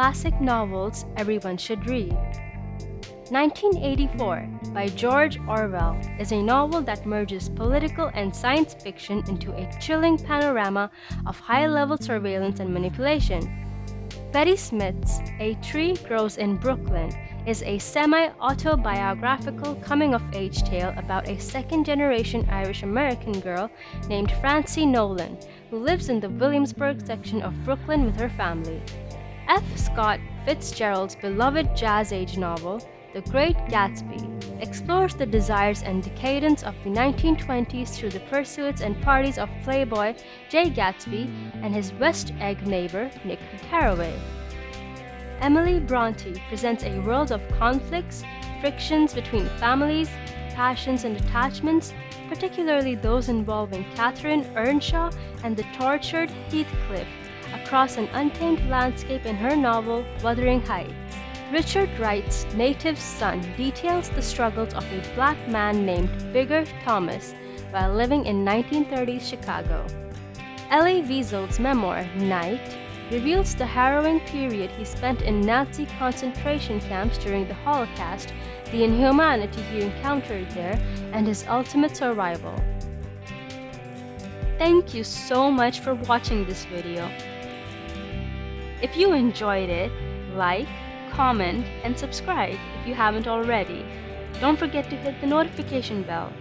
classic novels everyone should read. 1984 by George Orwell is a novel that merges political and science fiction into a chilling panorama of high-level surveillance and manipulation. Betty Smith's A Tree Grows in Brooklyn is a semi-autobiographical coming-of-age tale about a second-generation Irish-American girl named Francie Nolan, who lives in the Williamsburg section of Brooklyn with her family. F. Scott Fitzgerald's beloved jazz-age novel, The Great Gatsby, explores the desires and decadence of the 1920s through the pursuits and parties of playboy Jay Gatsby and his West Egg neighbor, Nick Carraway. Emily Bronte presents a world of conflicts, frictions between families, passions and attachments, particularly those involving Catherine Earnshaw and the tortured Heathcliff, across an untamed landscape in her novel Wuthering Heights. Richard Wright's Native Son details the struggles of a black man named Bigger Thomas while living in 1930s Chicago. Elie Wiesel's memoir, Night, reveals the harrowing period he spent in Nazi concentration camps during the Holocaust, the inhumanity he encountered there, and his ultimate survival. Thank you so much for watching this video. If you enjoyed it, like, comment, and subscribe if you haven't already. Don't forget to hit the notification bell.